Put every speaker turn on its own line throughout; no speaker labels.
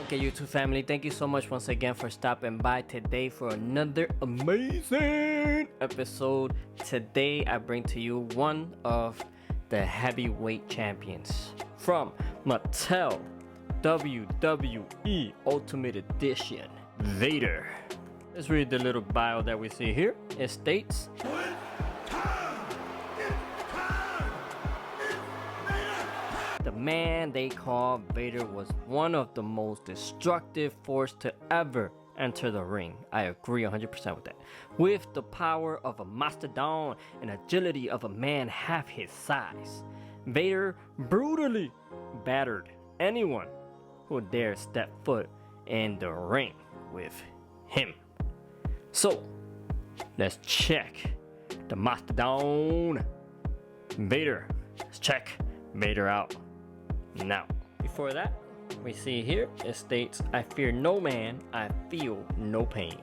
Okay, YouTube family, thank you so much once again for stopping by today for another amazing episode. Today I bring to you one of the heavyweight champions from MATTEL WWE Ultimate Edition, Vader. Let's read the little bio that we see here. It states, the man they call Vader was one of the most destructive force to ever enter the ring. I agree 100% with that. With the power of a mastodon and agility of a man half his size, Vader brutally battered anyone who dared step foot in the ring with him. So, let's check the mastodon Vader. Let's check Vader out now. Before that, we see here it states, I fear no man, I feel no pain.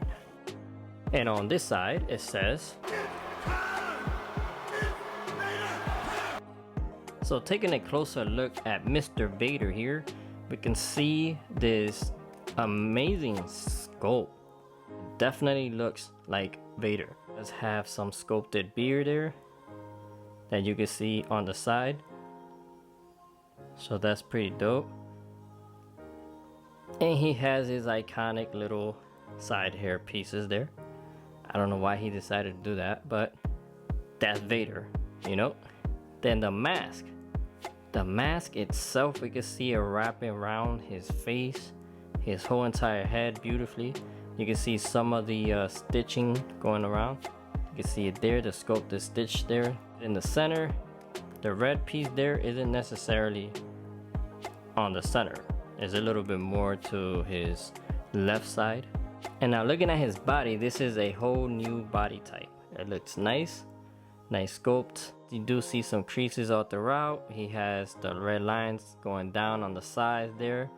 And on this side it says, so taking a closer look at Mr. Vader here, we can see this amazing sculpt. Definitely looks like Vader. It does have some sculpted beard there that you can see on the side. So that's pretty dope. And he has his iconic little side hair pieces there. I don't know why he decided to do that, but that's Vader, you know. Then the mask. The mask itself, we can see it wrapping around his face, his whole entire head beautifully. You can see some of the stitching going around. You can see it there, the sculpted stitch there. In the center, the red piece there isn't necessarily on the center. There's a little bit more to his left side. And now looking at his body, this is a whole new body type. It looks nice sculpt. You do see some creases all throughout. He has the red lines going down on the sides there.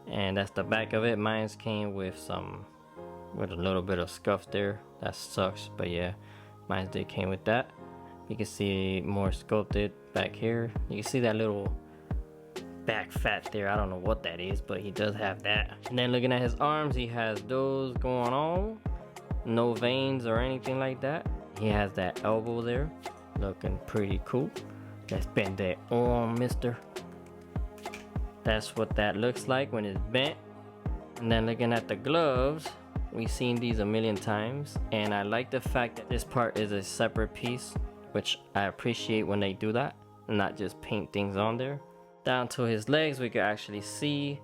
And that's the back of it. Mine's came with a little bit of scuff there. That sucks, but yeah, mine did came with that. You can see more sculpted back here. You can see that little back fat there. I don't know what that is, but he does have that. And then looking at his arms, he has those going on. No veins or anything like that. He has that elbow there, looking pretty cool. Let's bend that arm, mister. That's what that looks like when it's bent. And then looking at the gloves, we've seen these a million times. And I like the fact that this part is a separate piece, which I appreciate when they do that, not just paint things on there. Down to his legs, we can actually see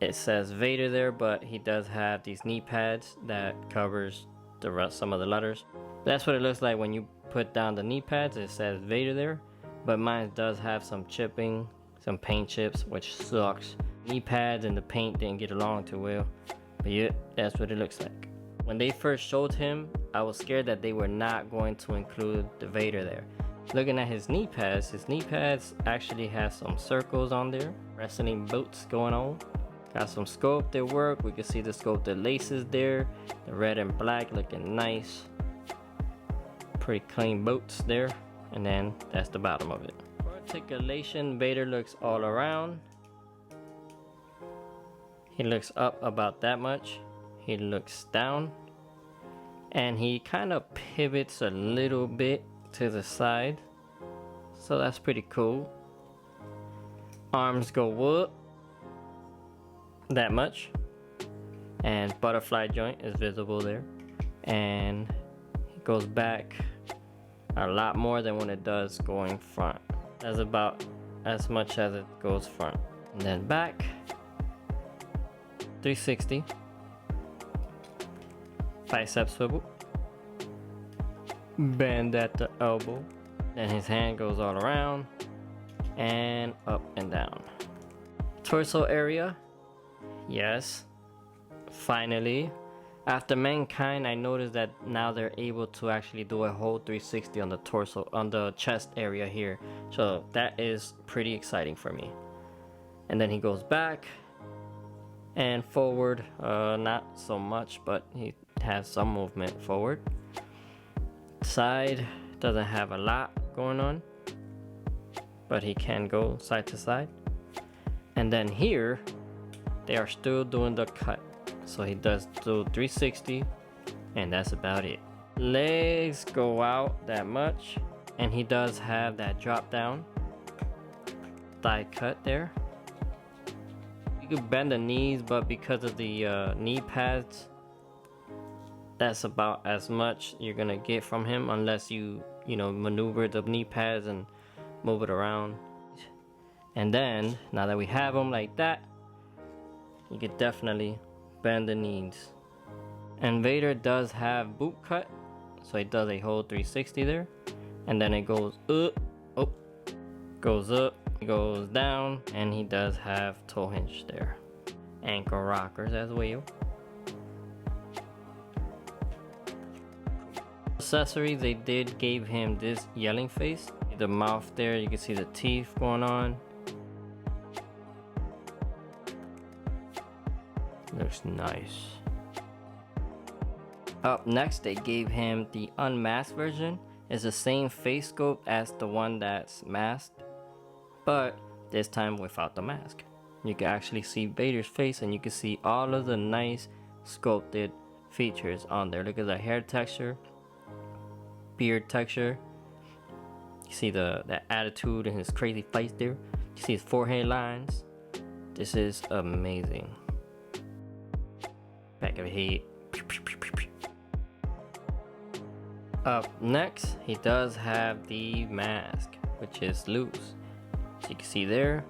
it says Vader there, but he does have these knee pads that covers the rest, some of the letters. That's what it looks like when you put down the knee pads. It says Vader there, but mine does have some chipping, some paint chips, which sucks. Knee pads and the paint didn't get along too well, but yeah, that's what it looks like. When they first showed him, I was scared that they were not going to include the Vader there. Looking at his knee pads actually have some circles on there, wrestling boots going on. Got some sculpted work. We can see the sculpted laces there, the red and black looking nice. Pretty clean boots there, and then that's the bottom of it. For articulation, Vader looks all around. He looks up about that much. He looks down, and he kind of pivots a little bit to the side, so that's pretty cool. Arms go up that much, and butterfly joint is visible there, and it goes back a lot more than when it does going front. That's about as much as it goes front. And then back 360, bicep swivel, bend at the elbow, then his hand goes all around and up and down. Torso area, yes, finally. After Mankind, I noticed that now they're able to actually do a whole 360 on the torso, on the chest area here. So that is pretty exciting for me. And then he goes back and forward, not so much, but he has some movement forward. Side doesn't have a lot going on, but he can go side to side. And then here they are still doing the cut. So he does do 360, and that's about it. Legs go out that much, and he does have that drop down thigh cut there. You could bend the knees, but because of the knee pads, that's about as much you're gonna get from him, unless you maneuver the knee pads and move it around. And then now that we have him like that, you could definitely bend the knees. And Vader does have boot cut, so he does a whole 360 there, and then it goes up, goes up, goes down, and he does have toe hinge there, ankle rockers as well. Accessories, they did give him this yelling face, the mouth there, you can see the teeth going on. Looks nice. Up next, they gave him the unmasked version. It's the same face sculpt as the one that's masked, but this time without the mask. You can actually see Vader's face, and you can see all of the nice sculpted features on there. Look at the hair texture, beard texture. You see the attitude in his crazy face there. You see his forehead lines. This is amazing. Back of the head. Up next, he does have the mask, which is loose. So you can see there,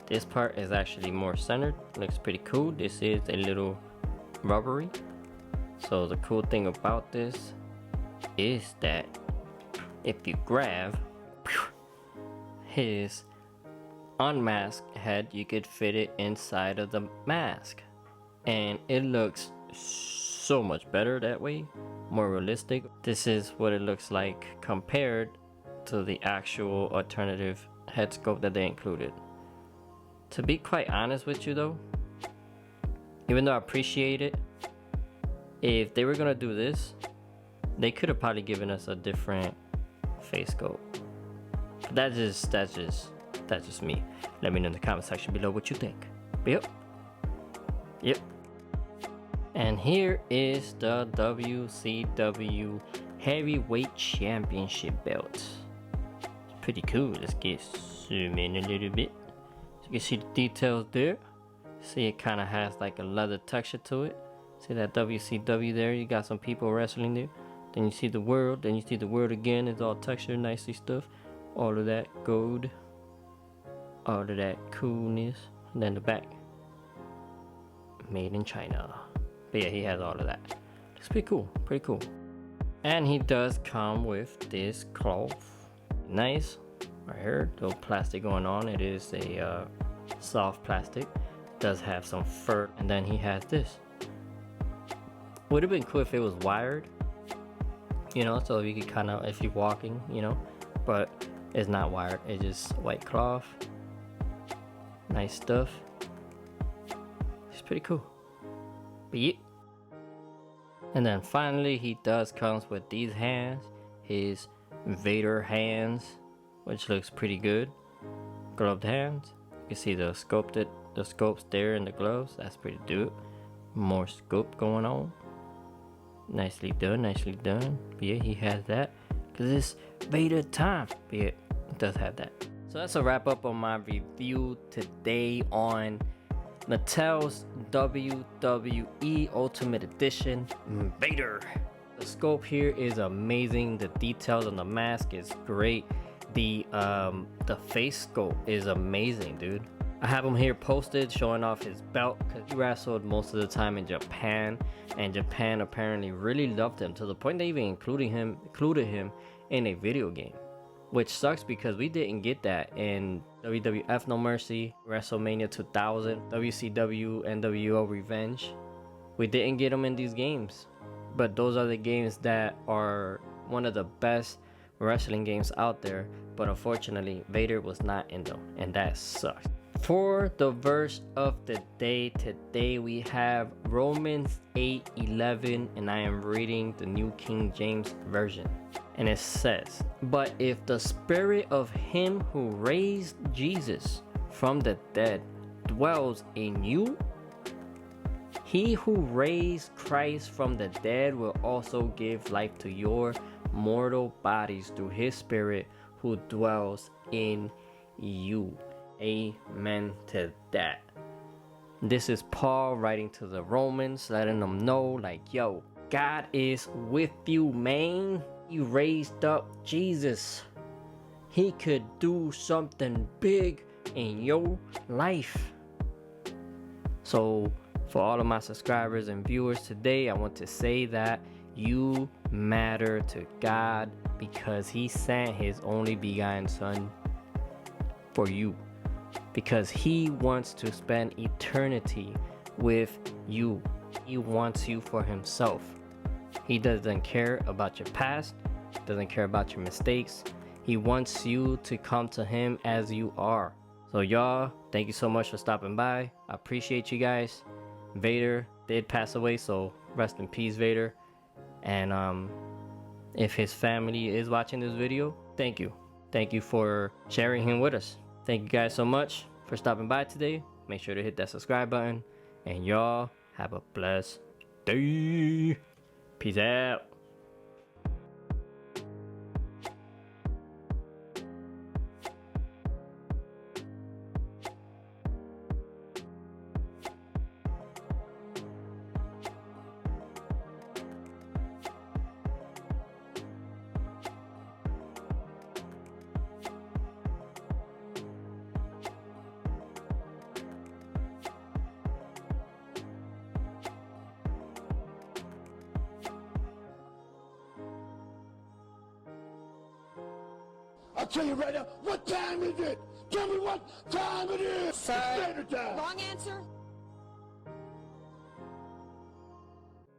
this part is actually more centered. Looks pretty cool. This is a little rubbery. So the cool thing about this is that if you grab his unmasked head, you could fit it inside of the mask, and it looks so much better that way, more realistic. This is what it looks like compared to the actual alternative head sculpt that they included. To be quite honest with you though, even though I appreciate it, if they were gonna do this, they could have probably given us a different face sculpt. That's just me. Let me know in the comment section below what you think. Yep. And here is the WCW Heavyweight Championship belt. It's pretty cool. Let's get zoom in a little bit. So you can see the details there. See, it kind of has like a leather texture to it. See that WCW there? You got some people wrestling there. Then you see the world. Then you see the world again. It's all textured, nicely stuff. All of that gold. All of that coolness. And then the back. Made in China. But yeah, he has all of that. It's pretty cool. Pretty cool. And he does come with this cloth. Nice. Right here. Little plastic going on. It is a soft plastic. Does have some fur. And then he has this. Would have been cool if it was wired. So you could kind of, if you're walking, but it's not wired. It's just white cloth. Nice stuff. It's pretty cool. But yeah. And then finally, he does comes with these hands, his Vader hands, which looks pretty good. Gloved hands. You can see the scopes there in the gloves. That's pretty dope. More scope going on. Nicely done, nicely done. But yeah, he has that because it's Vader time. But yeah, it does have that. So that's a wrap up on my review today on Mattel's WWE Ultimate Edition Vader. The scope here is amazing. The details on the mask is great. The face scope is amazing, dude. I have him here posted showing off his belt because he wrestled most of the time in Japan, and Japan apparently really loved him to the point they even included him in a video game, which sucks because we didn't get that in WWF No Mercy, WrestleMania 2000, WCW NWO Revenge. We didn't get them in these games, but those are the games that are one of the best wrestling games out there, but unfortunately Vader was not in them, and that sucks. For the verse of the day today, we have Romans 8:11, and I am reading the New King James Version. And it says, "But if the spirit of him who raised Jesus from the dead dwells in you, He who raised Christ from the dead will also give life to your mortal bodies through his spirit who dwells in you. Amen to that. This is Paul writing to the Romans, letting them know, like, yo, God is with you, man. He raised up Jesus. He could do something big in your life. So for all of my subscribers and viewers today, I want to say that you matter to God because he sent his only begotten son for you, because he wants to spend eternity with you. He wants you for himself. He doesn't care about your past, doesn't care about your mistakes. He wants you to come to him as you are. So y'all, thank you so much for stopping by. I appreciate you guys. Vader did pass away, so rest in peace, Vader. And if his family is watching this video, thank you. Thank you for sharing him with us. Thank you guys so much for stopping by today. Make sure to hit that subscribe button. And y'all have a blessed day. Peace out.
I'll tell you right now, what time is it? Tell me what time it is.
Sir, wrong answer.